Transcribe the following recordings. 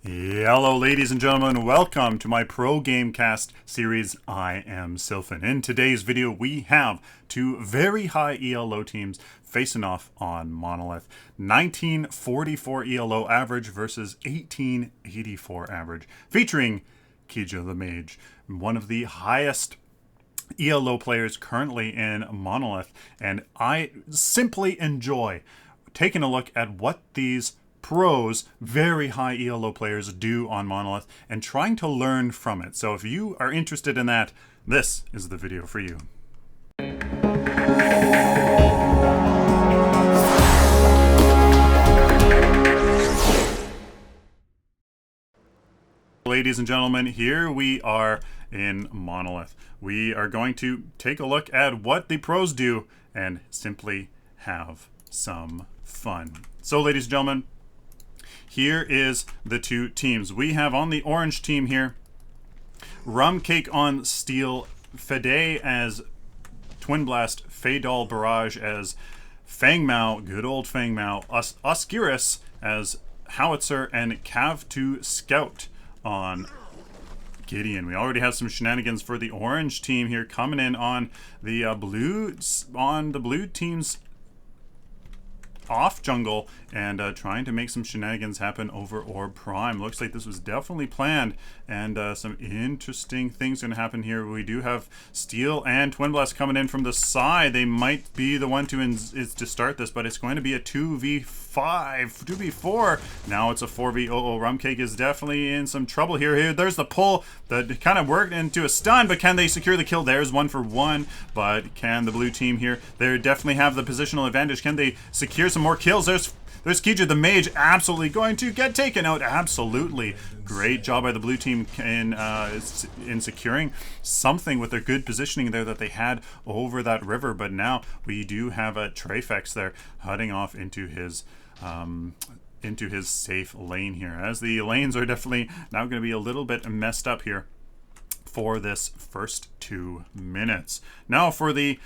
Hello ladies and gentlemen, welcome to my Pro Gamecast series. I am Sylphin. In today's video we have two very high ELO teams facing off on Monolith. 1944 ELO average versus 1884 average, featuring Kija the Mage, one of the highest ELO players currently in Monolith, and I simply enjoy taking a look at what these pros, very high ELO players do on Monolith and trying to learn from it. So if you are interested in that, this is the video for you. Ladies and gentlemen, here we are in Monolith. We are going to take a look at what the pros do and simply have some fun. So ladies and gentlemen, here is the two teams. We have on the orange team here, Rum Cake on Steel, Fede as Twin Blast, Faydal Barrage as Fang Mao, good old Fang Mao, Oscuris as Howitzer, and Cav 2 Scout on Gideon. We already have some shenanigans for the orange team here coming in on the blue team's off jungle and trying to make some shenanigans happen over Orb Prime. Looks like this was definitely planned, and some interesting things going to happen here. We do have Steel and Twin Blast coming in from the side. They might be the one to start this, but it's going to be a 2v5, 2v4. Now it's a 4v00. Rumcake is definitely in some trouble here. There's the pull that kind of worked into a stun, but can they secure the kill? There's 1-for-1, but can the blue team here? They definitely have the positional advantage. Can they secure some more kills? There's Kija the Mage absolutely going to get taken out. Absolutely. Great job by the blue team in securing something with their good positioning there that they had over that river. But now we do have a Trafex there heading off into his safe lane here, as the lanes are definitely now going to be a little bit messed up here for this first 2 minutes. Now for the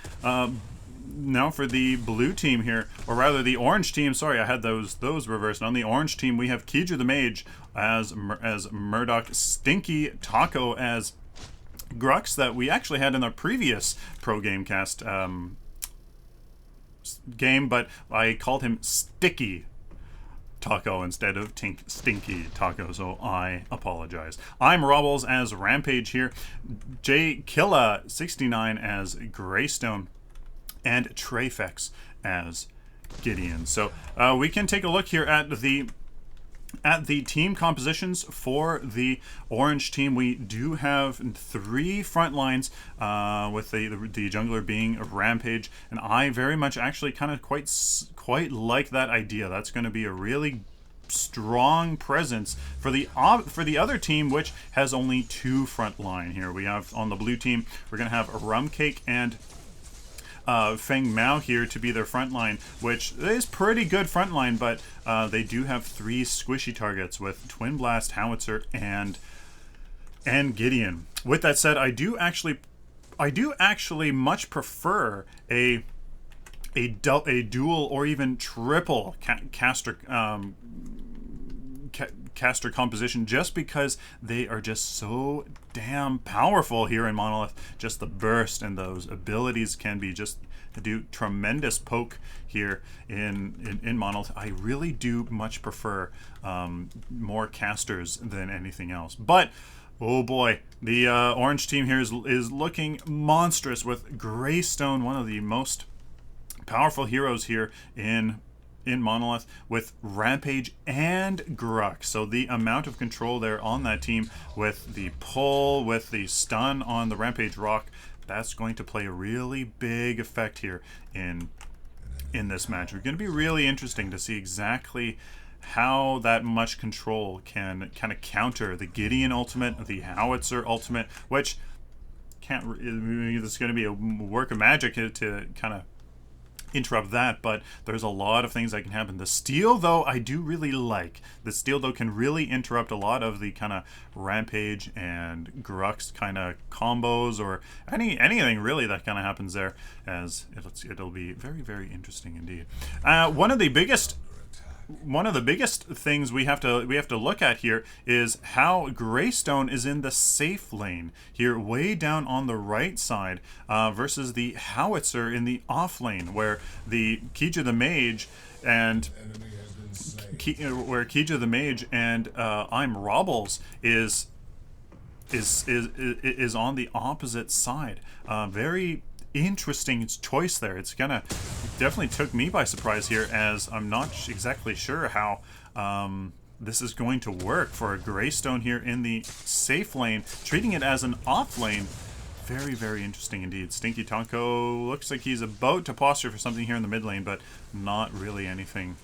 blue team here, or rather the orange team, sorry, I had those reversed. On the orange team, we have Kija the Mage as Murdoch, Stinky Taco as Grux, that we actually had in our previous Pro Gamecast game, but I called him Sticky Taco instead of Stinky Taco, so I apologize. I'm Robbles as Rampage here, J Killa 69 as Greystone, and Trafex as Gideon. So we can take a look here at the team compositions for the orange team. We do have 3 front lines, with the jungler being Rampage, and I very much actually kind of quite like that idea. That's going to be a really strong presence for the other team, which has only 2 front line here. We have on the blue team, we're going to have Rum Cake and Feng Mao here to be their front line, which is pretty good front line, but they do have 3 squishy targets with Twin Blast, Howitzer, and Gideon. With that said, I do actually much prefer a dual or even triple caster composition, just because they are just so damn powerful here in Monolith. Just the burst and those abilities can be just do tremendous poke here in Monolith. I really do much prefer more casters than anything else. But oh boy, the orange team here is looking monstrous with Greystone, one of the most powerful heroes here in Monolith, with Rampage and Grux. So the amount of control there on that team, with the pull, with the stun on the Rampage Rock, that's going to play a really big effect here in this match. It's going to be really interesting to see exactly how that much control can kind of counter the Gideon ultimate, the Howitzer ultimate, which it's going to be a work of magic to kind of interrupt that, but there's a lot of things that can happen. The Steel, though, I do really like. The Steel, though, can really interrupt a lot of the kind of Rampage and Grux kind of combos, or anything really that kind of happens there, as it'll be very, very interesting indeed. One of the biggest one of the biggest things we have to look at here is how Greystone is in the safe lane here, way down on the right side, versus the Howitzer in the off lane, where the Kija the Mage and I'm Robbles is on the opposite side. Very interesting choice there. It's definitely took me by surprise here, as I'm not exactly sure how this is going to work for a Greystone here in the safe lane, treating it as an off lane. Very, very interesting indeed. Stinky Tonko looks like he's about to posture for something here in the mid lane, but not really anything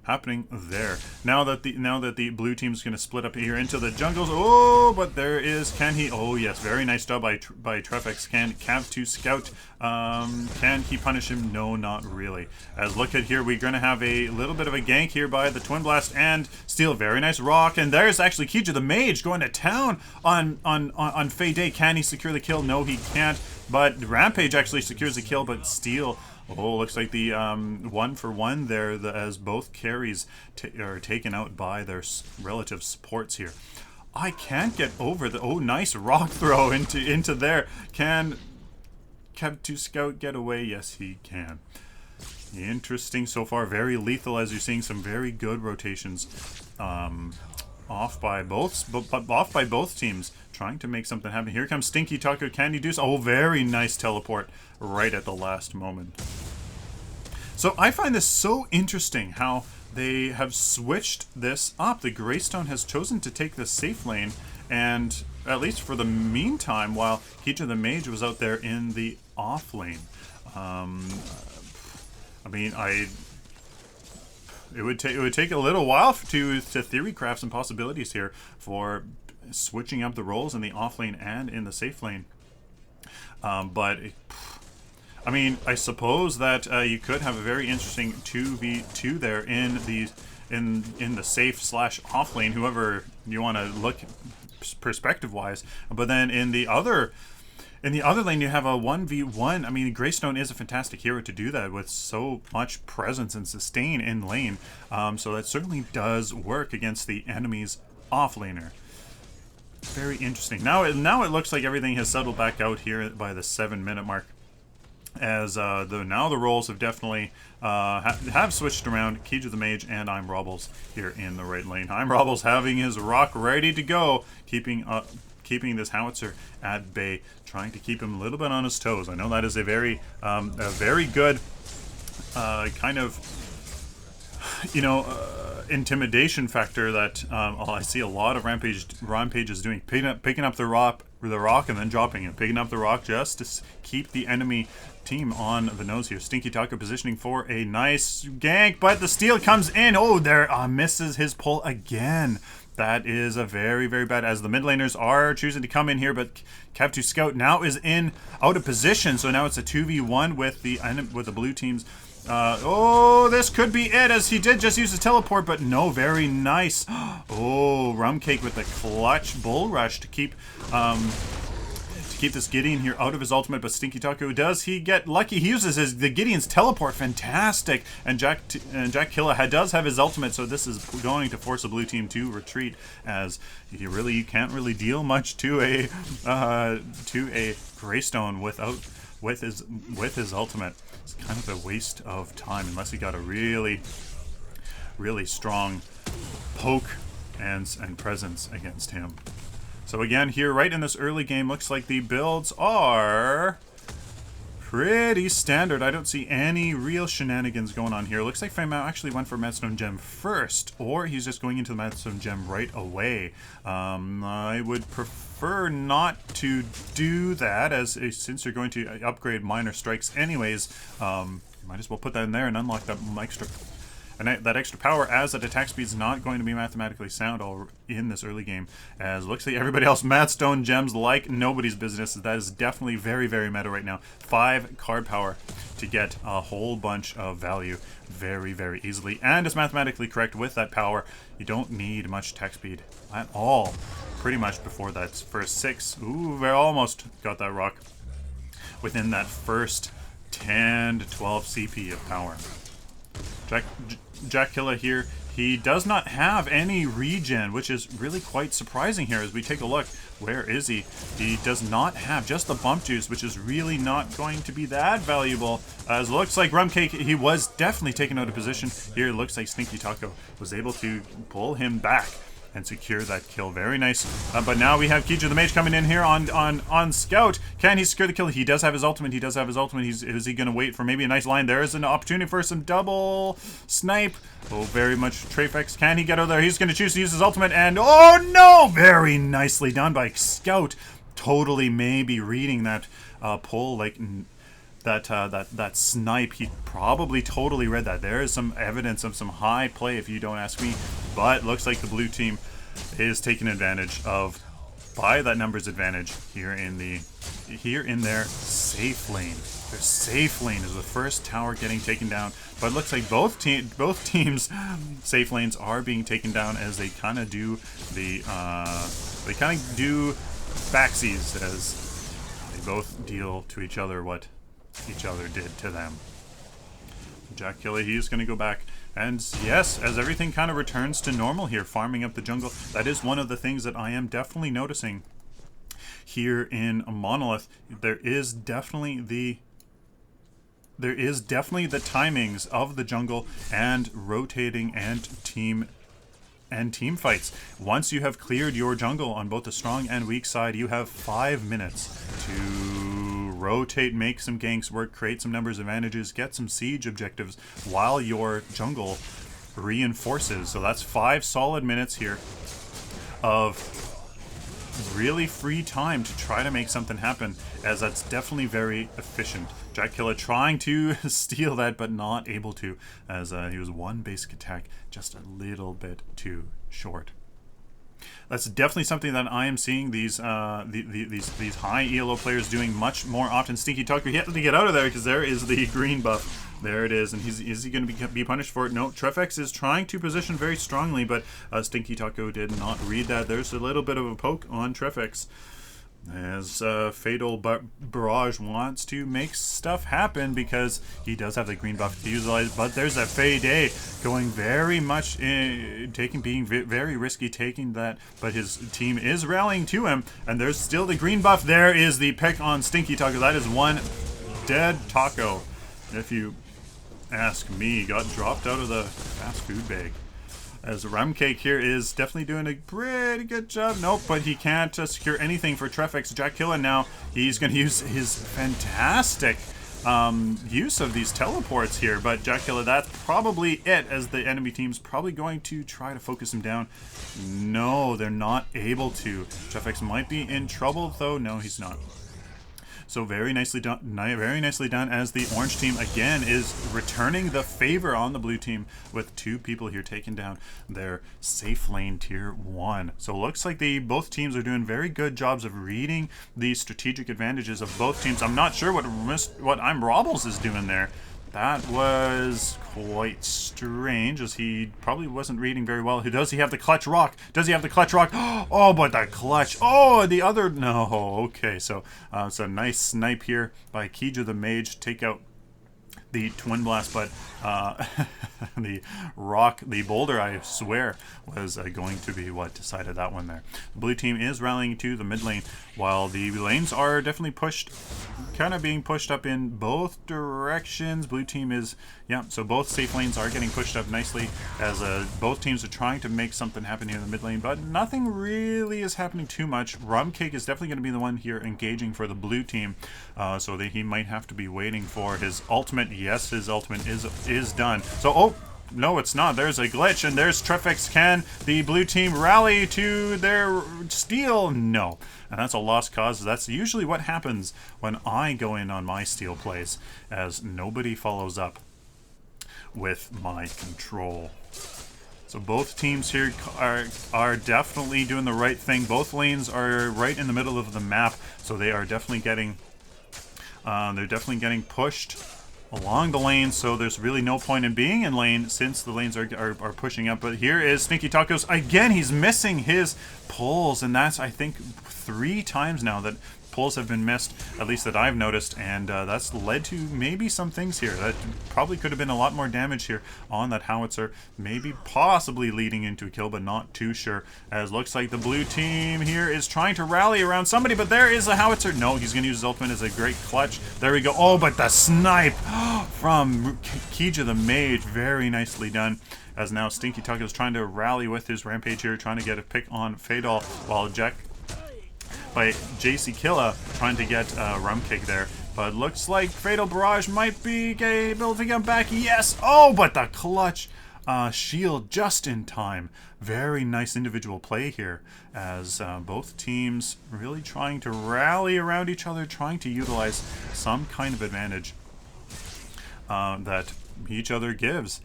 happening there. Now that the blue team's going to split up here into the jungles. Oh, but there is, can he? Oh yes, very nice job by Trefex. Can Cav 2 scout? Can he punish him? No, not really. As look at here, we're going to have a little bit of a gank here by the Twin Blast and steal. Very nice rock, and there's actually Kija the Mage going to town on Fey Day. Can he secure the kill? No, he can't. But Rampage actually secures the kill, but steal. Oh, looks like the 1-for-1 there, as both carries are taken out by their relative supports here. I can't get over the... Oh, nice rock throw into there. Can Cav 2 Scout get away? Yes, he can. Interesting so far. Very lethal, as you're seeing some very good rotations off by both teams, trying to make something happen. Here comes Stinky Taco. Can he do so? Oh, very nice teleport right at the last moment. So I find this so interesting how they have switched this up. The Greystone has chosen to take the safe lane, and at least for the meantime, while Kija the Mage was out there in the off lane. I mean, it would take a little while to theory craft some possibilities here for switching up the roles in the off lane and in the safe lane. I mean, I suppose that you could have a very interesting 2v2 there in the safe / off lane, whoever you want to look perspective wise. But then in the other lane, you have a 1v1. I mean, Greystone is a fantastic hero to do that with so much presence and sustain in lane. So that certainly does work against the enemy's off laner. Very interesting. Now it looks like everything has settled back out here by the 7-minute mark, as now the roles have definitely have switched around. Kija the Mage and I'm Robbles here in the right lane. I'm Robbles having his rock ready to go, keeping this Howitzer at bay, trying to keep him a little bit on his toes. I know that is a very good kind of, you know, intimidation factor that I see a lot of rampages doing, picking up the rock and then dropping it, picking up the rock just to keep the enemy team on the nose here. Stinky Taco positioning for a nice gank, but the steal comes in. Oh, there misses his pull again. That is a very, very bad, as the mid laners are choosing to come in here, but Cav 2 Scout now is out of position, so now it's a 2v1 with the blue teams. Oh, this could be it, as he did just use his teleport, but no, very nice. Oh, Rumcake with the clutch bull rush to keep this Gideon here out of his ultimate. But Stinky Taco, does he get lucky? He uses the Gideon's teleport, fantastic. And Jack Killa does have his ultimate, so this is going to force the blue team to retreat, as you can't really deal much to a Greystone with his ultimate. It's kind of a waste of time unless he got a really, really strong poke and presence against him. So again, here right in this early game, looks like the builds are pretty standard. I don't see any real shenanigans going on here. Looks like Famao actually went for Madstone Gem first, or he's just going into the Madstone Gem right away. I would prefer not to do that, since you're going to upgrade minor strikes anyways. Might as well put that in there and unlock that extra power, as that attack speed is not going to be mathematically sound in this early game, as looks like everybody else Madstone Gems like nobody's business. That is definitely very, very meta right now. 5 card power to get a whole bunch of value very, very easily, and it's mathematically correct with that power. You don't need much attack speed at all, pretty much, before that first 6. Ooh, we almost got that rock within that first 10 to 12 CP of power. Jackilla here, he does not have any regen, which is really quite surprising here as we take a look. Where is he? He does not have just the bump juice, which is really not going to be that valuable. As it looks like Rumcake, he was definitely taken out of position. Here it looks like Stinky Taco was able to pull him back and secure that kill. Very nice. But now we have Kiju the Mage coming in here on Scout. Can he secure the kill? He does have his ultimate. He does have his ultimate. Is he going to wait for maybe a nice line? There is an opportunity for some double snipe. Oh, very much Trafex. Can he get out there? He's going to choose to use his ultimate. And oh no! Very nicely done by Scout. Totally maybe reading that pull like... That snipe, he probably totally read that. There is some evidence of some high play if you don't ask me, but looks like the blue team is taking advantage of by that numbers advantage here in their safe lane. Their safe lane is the first tower getting taken down, but it looks like both teams safe lanes are being taken down as they kind of do the backsies as they both deal to each other what each other did to them. Jackilla, he's going to go back. And yes, as everything kind of returns to normal here, farming up the jungle, that is one of the things that I am definitely noticing here in Monolith. There is definitely the timings of the jungle and rotating and team fights. Once you have cleared your jungle on both the strong and weak side, you have 5 minutes to rotate, make some ganks work, create some numbers advantages, get some siege objectives while your jungle reinforces. So that's 5 solid minutes here of really free time to try to make something happen, as that's definitely very efficient. Jackilla trying to steal that, but not able to, as he was one basic attack just a little bit too short. That's definitely something that I am seeing these high ELO players doing much more often. Stinky Taco, he has to get out of there because there is the green buff. There it is, and is he going to be punished for it? No, Trefex is trying to position very strongly, but Stinky Taco did not read that. There's a little bit of a poke on Trefex, as Fatal Barrage wants to make stuff happen because he does have the green buff to utilize, but there's a Fade going very much being very risky taking that, but his team is rallying to him, and there's still the green buff. There is the pick on Stinky Taco. That is one dead taco, if you ask me. Got dropped out of the fast food bag. As Rumcake here is definitely doing a pretty good job. Nope, but he can't secure anything for Trefex. Jackilla now, he's going to use his fantastic use of these teleports here. But Jackilla, that's probably it, as the enemy team's probably going to try to focus him down. No, they're not able to. Trefex might be in trouble, though. No, he's not. So very nicely done, as the orange team again is returning the favor on the blue team with 2 people here taking down their safe lane tier 1. So it looks like both teams are doing very good jobs of reading the strategic advantages of both teams. I'm not sure what I'm Robbles is doing there. That was quite strange, as he probably wasn't reading very well. Does he have the clutch rock? Does he have the clutch rock? Oh, but the clutch. Oh, the other. No. Okay, so it's a nice snipe here by Kiju the Mage. Take out the Twin Blast, but the boulder, I swear, was going to be what decided that one there. The blue team is rallying to the mid lane, while the lanes are definitely being pushed up in both directions. Blue team is, so both safe lanes are getting pushed up nicely, as both teams are trying to make something happen here in the mid lane, but nothing really is happening too much. Rumcake is definitely going to be the one here engaging for the blue team, so that he might have to be waiting for his ultimate. Yes, his ultimate is done. So, oh, no, it's not. There's a glitch, and there's Trefex. Can the blue team rally to their steal? No. And that's a lost cause. That's usually what happens when I go in on my steal plays, as nobody follows up with my control. So both teams here are definitely doing the right thing. Both lanes are right in the middle of the map, so they are definitely getting pushed along the lane, so there's really no point in being in lane since the lanes are pushing up. But here is Stinky Tacos again. He's missing his pulls, and that's, I think, 3 times now that pulls have been missed, at least that I've noticed, and that's led to maybe some things here. That probably could have been a lot more damage here on that howitzer, maybe possibly leading into a kill, but not too sure, as looks like the blue team here is trying to rally around somebody, but there is a howitzer. No, he's going to use his ultimate as a great clutch. There we go. Oh, but the snipe from Kija the Mage, very nicely done. As now Stinky Taco is trying to rally with his rampage here, trying to get a pick on Fadal, while Jack by JC Killa trying to get a rum kick there. But looks like Fatal Barrage might be able to get back. Yes! Oh, but the clutch shield just in time. Very nice individual play here, as both teams really trying to rally around each other, trying to utilize some kind of advantage that each other gives.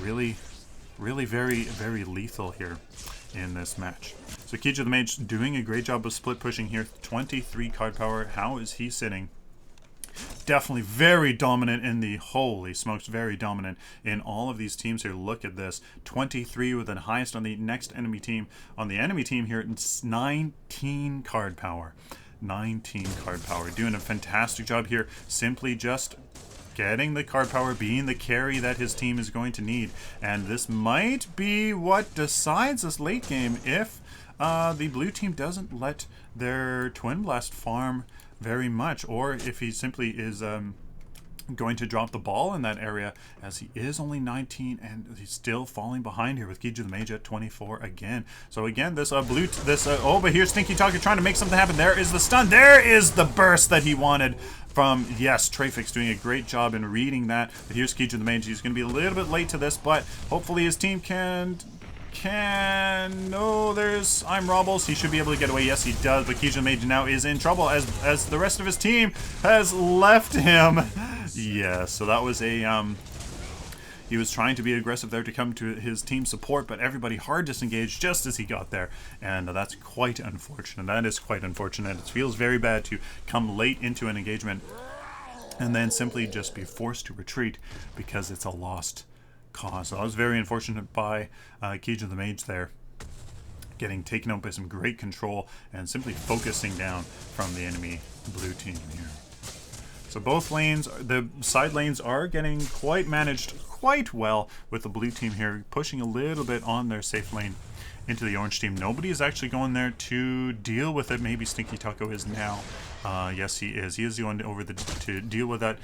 Really very, very lethal here in this match. So Kija the Mage doing a great job of split pushing here. 23 card power. How is he sitting? Definitely very dominant in the, holy smokes, very dominant in all of these teams here. Look at this. 23 with the highest on the next enemy team. On the enemy team here, it's 19 card power. 19 card power. Doing a fantastic job here. Simply just getting the card power, being the carry that his team is going to need. And this might be what decides this late game if the blue team doesn't let their Twin Blast farm very much, or if he simply is going to drop the ball in that area, as he is only 19 and he's still falling behind here with Kija the Mage at 24 again. So again, this oh, but here's Stinky Taco trying to make something happen. There is the stun. There is the burst that he wanted from, yes, Trafix doing a great job in reading that. But here's Kija the Mage. He's going to be a little bit late to this, but hopefully his team no, there's I'm Robbles. He should be able to get away. Yes, he does. But Kija the Mage now is in trouble as the rest of his team has left him. Yes, so that was a he was trying to be aggressive there to come to his team support, but everybody hard disengaged just as he got there, and that's quite unfortunate. That is quite unfortunate. It feels very bad to come late into an engagement and then simply just be forced to retreat because it's a lost cause. So I was very unfortunate by Kija the Mage there, getting taken out by some great control and simply focusing down from the enemy blue team here. So both lanes, the side lanes, are getting quite managed quite well, with the blue team here pushing a little bit on their safe lane into the orange team. Nobody is actually going there to deal with it. Maybe Stinky Taco is now. Yes, he is. He is going over to deal with that.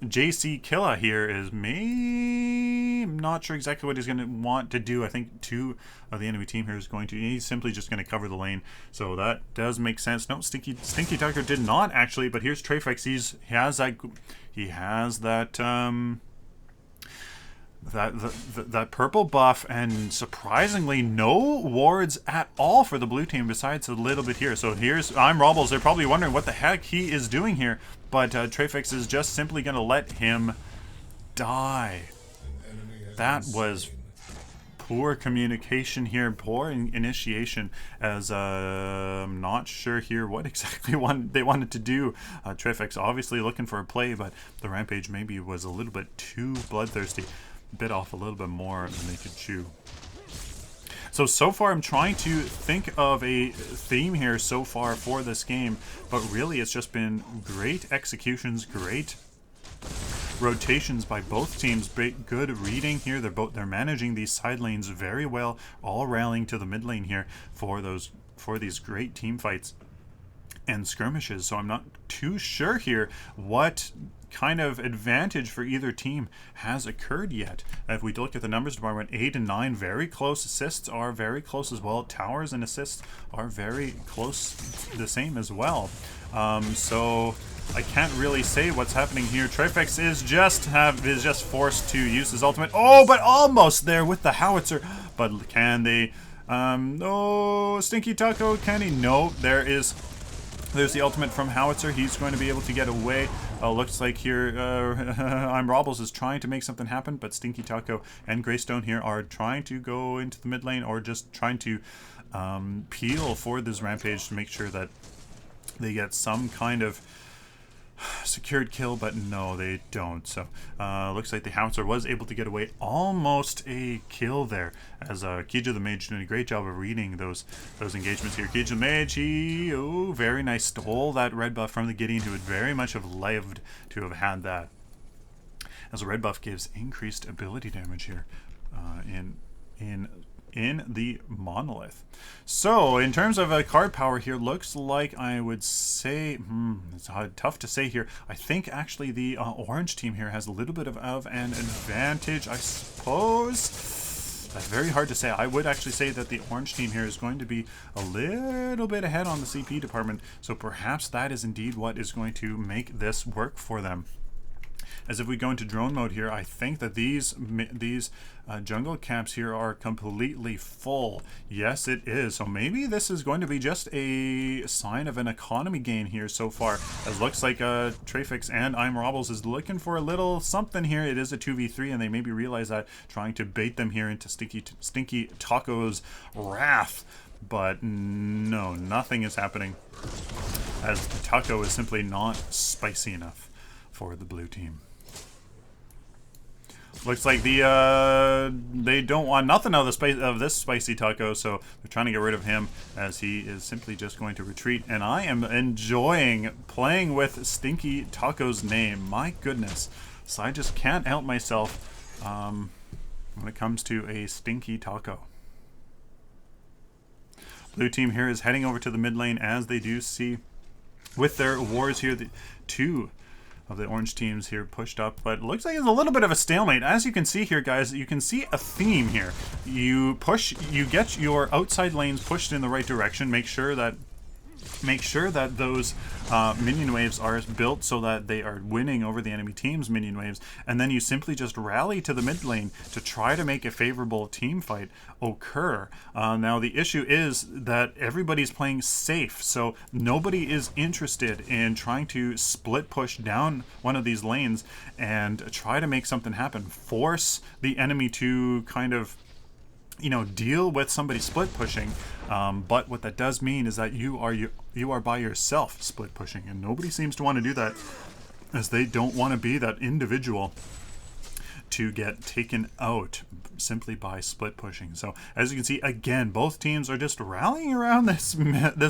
JC Killa here is I'm not sure exactly what he's going to want to do. I think two of the enemy team here is going to, he's simply just going to cover the lane. So that does make sense. No, Stinky Taco did not actually, but here's Trafix. He has that purple buff, and surprisingly no wards at all for the blue team besides a little bit here. So here's I'm Robbles. They're probably wondering what the heck he is doing here, but Trafix is just simply going to let him die. That was poor communication here, poor initiation, as I'm not sure here what exactly they wanted to do. Trafix obviously looking for a play, but the rampage maybe was a little bit too bloodthirsty. Bit off a little bit more than they could chew. So far I'm trying to think of a theme here so far for this game, but really it's just been great executions, great rotations by both teams, good reading here. They're managing these side lanes very well, all rallying to the mid lane here for these great team fights and skirmishes. So I'm not too sure here what kind of advantage for either team has occurred yet. If we look at the numbers department, 8 and 9 very close. Assists are very close as well. Towers and assists are very close, the same as well. So I can't really say what's happening here. Trafix is just forced to use his ultimate. Oh, but almost there with the howitzer. But can they? No, Stinky Taco, can he? No, there's the ultimate from Howitzer. He's going to be able to get away. Looks like here I'm Robbles is trying to make something happen, but Stinky Taco and Greystone here are trying to go into the mid lane, or just trying to peel for this rampage to make sure that they get some kind of secured kill, but no, they don't. So looks like the Howitzer was able to get away. Almost a kill there, as Kija the Mage doing a great job of reading those engagements here. Kija the Mage, he, oh, very nice, stole that red buff from the Gideon, who would very much have lived to have had that, as a red buff gives increased ability damage here in the monolith. So in terms of card power here, looks like I would say, it's tough to say here. I think actually the orange team here has a little bit of an advantage, I suppose. That's very hard to say. I would actually say that the orange team here is going to be a little bit ahead on the CP department, so perhaps that is indeed what is going to make this work for them. As if we go into drone mode here, I think that these jungle camps here are completely full. Yes, it is. So maybe this is going to be just a sign of an economy gain here so far. As looks like Trafix and I'm Robbles is looking for a little something here. It is a 2v3, and they maybe realize that, trying to bait them here into Stinky Taco's wrath. But no, nothing is happening, as the taco is simply not spicy enough for the blue team. Looks like they don't want nothing out of this spicy taco, so they're trying to get rid of him, as he is simply just going to retreat. And I am enjoying playing with Stinky Taco's name. My goodness. So I just can't help myself when it comes to a Stinky Taco. Blue team here is heading over to the mid lane, as they do see with their wars here, the two of the orange teams here pushed up, but it looks like it's a little bit of a stalemate. As you can see here, guys, you can see a theme here. You get your outside lanes pushed in the right direction. Make sure that those minion waves are built so that they are winning over the enemy team's minion waves, and then you simply just rally to the mid lane to try to make a favorable team fight occur. Now the issue is that everybody's playing safe, so nobody is interested in trying to split push down one of these lanes and try to make something happen. Force the enemy to kind of, you know, deal with somebody split pushing, but what that does mean is that you are by yourself split pushing, and nobody seems to want to do that, as they don't want to be that individual to get taken out simply by split pushing. So as you can see, again, both teams are just rallying around this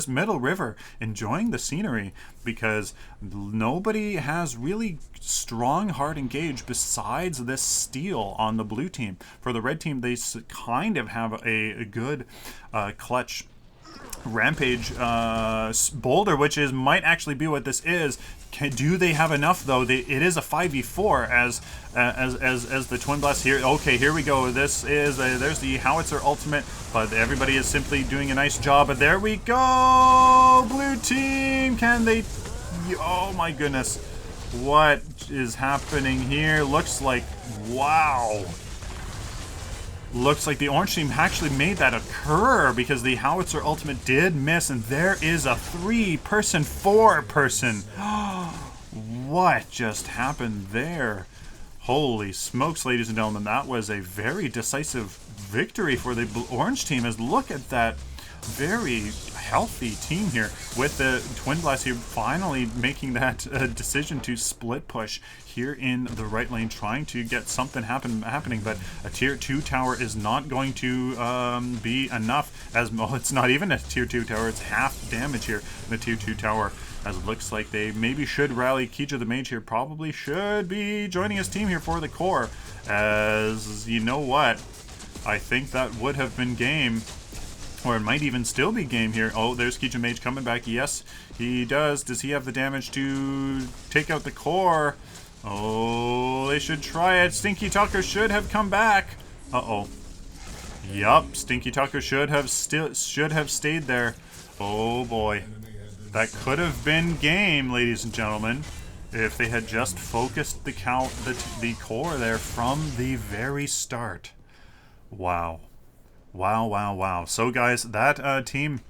middle river, enjoying the scenery, because nobody has really strong hard engage besides this steal on the blue team. For the red team, they kind of have a good clutch rampage boulder, which might actually be what this is. Do they have enough though? It is a 5v4 as the Twin Blast here. Okay, here we go. This is there's the Howitzer ultimate, but everybody is simply doing a nice job. But there we go, blue team. Can they? Oh my goodness, what is happening here? Looks like, wow. Looks like the orange team actually made that occur, because the Howitzer ultimate did miss, and there is a 3-person, 4-person. What just happened there? Holy smokes, ladies and gentlemen, that was a very decisive victory for the orange team. As look at that very healthy team here, with the Twin Blast here finally making that decision to split push here in the right lane, trying to get something happening, but a tier 2 tower is not going to be enough, as well, it's not even a tier 2 tower, it's half damage here in the tier 2 tower, as it looks like they maybe should rally. Kija the Mage here probably should be joining his team here for the core, as you know what, I think that would have been game. Or it might even still be game here. Oh, there's Kija Mage coming back. Yes, he does. Does he have the damage to take out the core? Oh, they should try it. Stinky Taco should have come back. Uh-oh. Yup, Stinky Taco should have stayed there. Oh boy. That could have been game, ladies and gentlemen, if they had just focused the core there from the very start. Wow. Wow, wow, wow. So guys, that team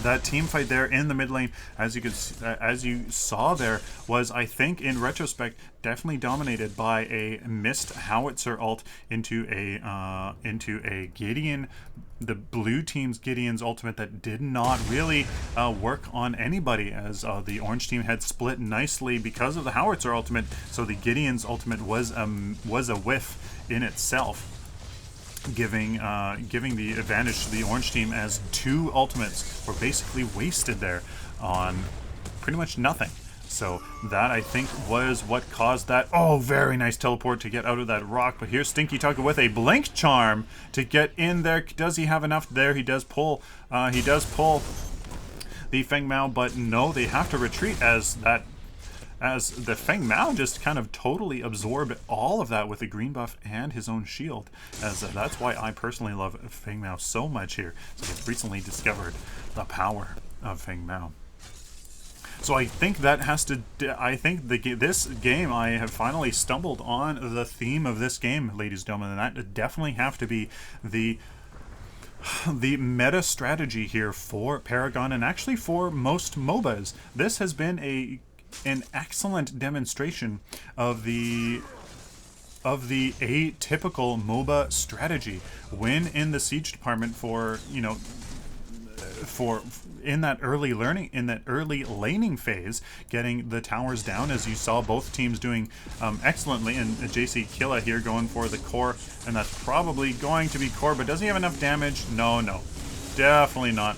that team fight there in the mid lane, as you saw there, was, I think, in retrospect, definitely dominated by a missed howitzer ult into a Gideon, the blue team's Gideon's ultimate that did not really work on anybody, as the orange team had split nicely because of the howitzer ultimate. So the Gideon's ultimate was a whiff in itself, giving the advantage to the orange team, as 2 ultimates were basically wasted there on pretty much nothing. So that, I think, was what caused that. Oh, very nice teleport to get out of that rock. But here's Stinky Tucker with a blink charm to get in there. Does he have enough there? He does pull. He does pull the Feng Mao, but no, they have to retreat as the Feng Mao just kind of totally absorbed all of that with the green buff and his own shield. As that's why I personally love Feng Mao so much here. So I've recently discovered the power of Feng Mao. So I think that has to. I think this game, I have finally stumbled on the theme of this game, ladies and gentlemen, and that would definitely have to be the meta strategy here for Paragon, and actually for most MOBAs. This has been an excellent demonstration of the atypical MOBA strategy. When in the siege department, for in that early laning phase, getting the towers down, as you saw both teams doing excellently, and JC Killa here going for the core, and that's probably going to be core, but does he have enough damage? No, definitely not.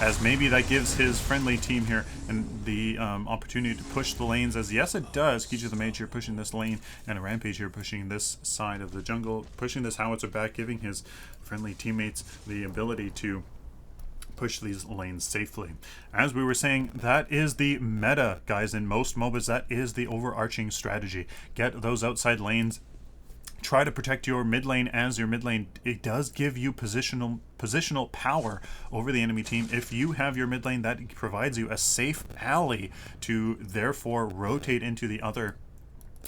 As maybe that gives his friendly team here and the opportunity to push the lanes, as yes it does. Kiju the Mage here pushing this lane, and a Rampage here pushing this side of the jungle, pushing this howitzer back, giving his friendly teammates the ability to push these lanes safely. As we were saying, that is the meta, guys. In most MOBAs, that is the overarching strategy. Get those outside lanes. Try to protect your mid lane, as your mid lane, it does give you positional power over the enemy team. If you have your mid lane, that provides you a safe alley to therefore rotate into the other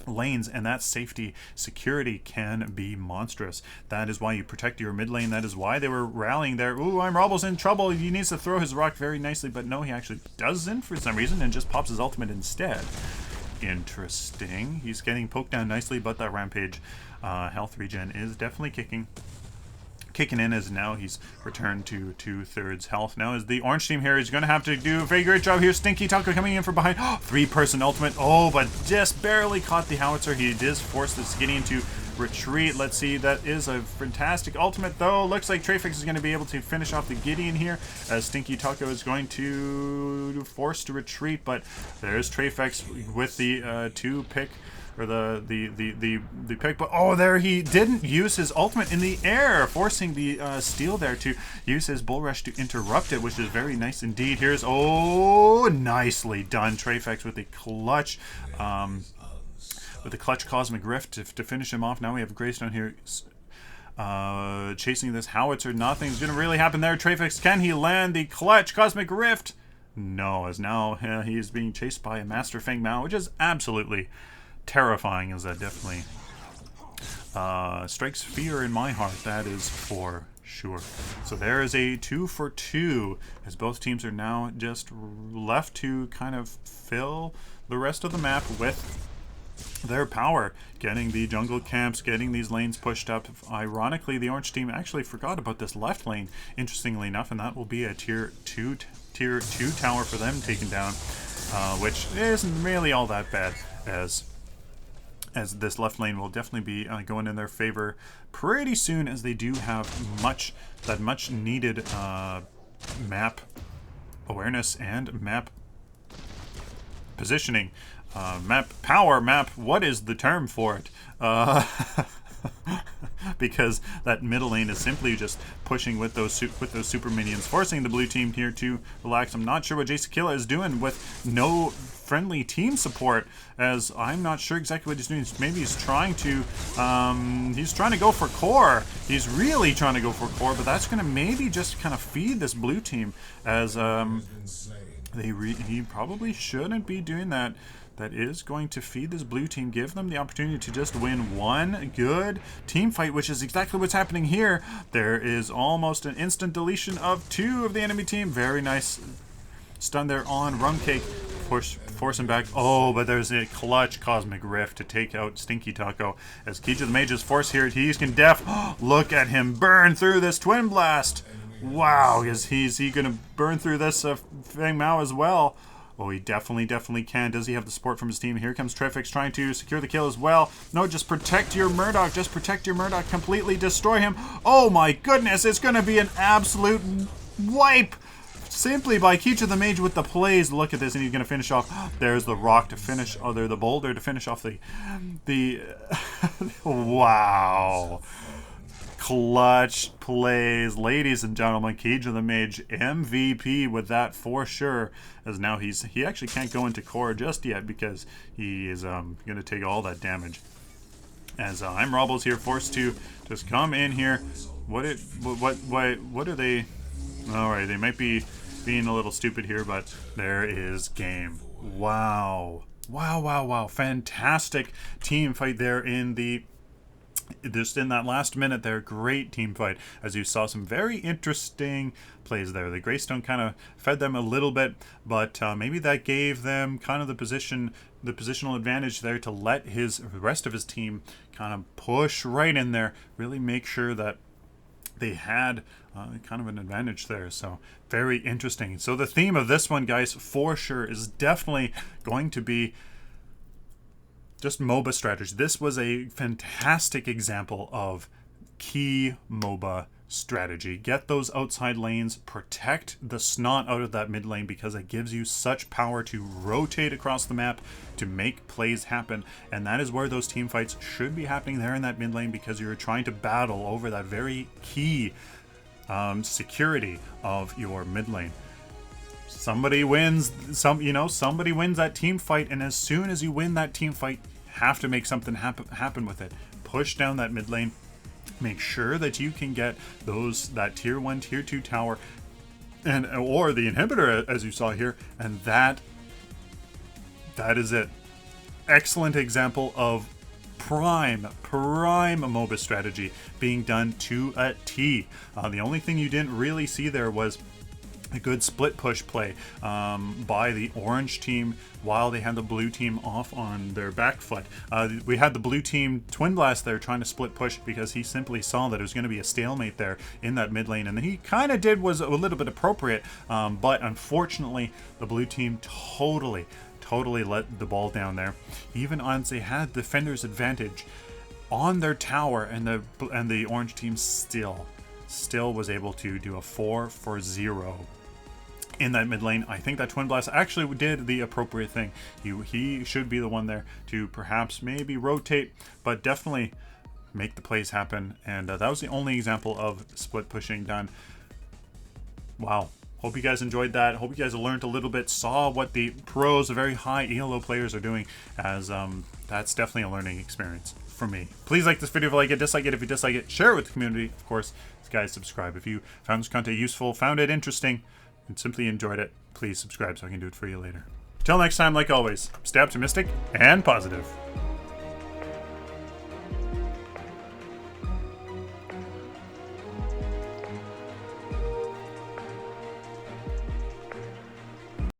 lanes, and that safety security can be monstrous. That is why you protect your mid lane. That is why they were rallying there. Ooh, I'm Robble's in trouble. He needs to throw his rock very nicely, but no, he actually doesn't for some reason, and just pops his ultimate instead. Interesting. He's getting poked down nicely, but that Rampage health regen is definitely kicking in, as now he's returned to 2/3 health. Now as the orange team here is going to have to do a very great job here. Stinky Tucker coming in from behind. 3-person ultimate. Oh, but just barely caught the howitzer. He does force this Gideon to retreat. Let's see. That is a fantastic ultimate, though. Looks like Trafix is going to be able to finish off the Gideon here, as Stinky Tucker is going to force to retreat. But there's Trafix with the 2-pick. Or the pick, but oh, there he didn't use his ultimate in the air, forcing the steal there to use his bull rush to interrupt it, which is very nice indeed. Here's, oh, nicely done, Trafex with a clutch cosmic rift to finish him off. Now we have Greystone here chasing this howitzer. Nothing's gonna really happen there. Trafex, can he land the clutch cosmic rift? No, as now he is being chased by a Master Feng Mao, which is absolutely terrifying, as that definitely strikes fear in my heart, that is for sure. So there is a 2-for-2, as both teams are now just left to kind of fill the rest of the map with their power, getting the jungle camps, getting these lanes pushed up. Ironically, the orange team actually forgot about this left lane, interestingly enough, and that will be a tier 2 tower for them taken down, which isn't really all that bad, as this left lane will definitely be going in their favor pretty soon, as they do have much needed map awareness and map positioning, map power, what is the term for it? Because that middle lane is simply just pushing with those super minions, forcing the blue team here to relax. I'm not sure what JC Killa is doing with no friendly team support, as I'm not sure exactly what he's doing. Maybe he's trying to go for core. He's really trying to go for core, but that's going to maybe just kind of feed this blue team, as he probably shouldn't be doing that. that is going to feed this blue team, give them the opportunity to just win one good team fight, which is exactly what's happening here. There is almost an instant deletion of 2 of the enemy team. Very nice stun there on Rumcake. Force him back. Oh, but there's a clutch Cosmic Rift to take out Stinky Taco. As Key to the Mage is forced here, he can look at him burn through this Twin Blast. Wow, is he gonna burn through this Fang Mao as well? Oh, he definitely can. Does he have the support from his team? Here comes Trifix trying to secure the kill as well. No, just protect your Murdoch. Just protect your Murdoch. Completely destroy him. Oh my goodness, it's gonna be an absolute wipe. Simply by Key to the Mage with the plays. Look at this, and he's going to finish off. There's the rock to finish, or the boulder to finish off the wow. Clutch plays. Ladies and gentlemen, Key to the Mage MVP with that for sure. As now he actually can't go into core just yet because he is going to take all that damage. As I'm Robles here, forced to just come in here. What are they? Alright, they might be being a little stupid here, but there is game. Wow. Fantastic team fight there in just in that last minute there. Great team fight, as you saw some very interesting plays there. The Greystone kind of fed them a little bit, but maybe that gave them kind of the positional advantage there to let the rest of his team kind of push right in there, really make sure that they had kind of an advantage there. So very interesting. So the theme of this one, guys, for sure is definitely going to be just MOBA strategy. This was a fantastic example of key MOBA strategy. Get those outside lanes, protect the snot out of that mid lane, because it gives you such power to rotate across the map to make plays happen. And that is where those team fights should be happening, there in that mid lane, because you're trying to battle over that very key security of your mid lane. Somebody wins somebody wins that team fight, and as soon as you win that team fight, have to make something happen with it. Push down that mid lane, make sure that you can get that tier 1, tier 2 tower, or the inhibitor, as you saw here, and that is it. Excellent example of prime MOBA strategy being done to a T. The only thing you didn't really see there was a good split push play by the orange team while they had the blue team off on their back foot. We had the blue team Twin Blast there trying to split push because he simply saw that it was going to be a stalemate there in that mid lane, and he kind of did was a little bit appropriate, but unfortunately the blue team totally let the ball down there. Even once they had defender's advantage on their tower, and the orange team still was able to do a 4-for-0 in that mid lane. I think that Twin Blast actually did the appropriate thing. He should be the one there to perhaps maybe rotate, but definitely make the plays happen. And that was the only example of split pushing done. Wow. Hope you guys enjoyed that. Hope you guys learned a little bit, saw what the pros, the very high ELO players are doing, as that's definitely a learning experience for me. Please like this video if you like it, dislike it if you dislike it, share it with the community, of course. Guys, subscribe if you found this content useful, found it interesting, and simply enjoyed it. Please subscribe so I can do it for you later. Till next time, like always, stay optimistic and positive.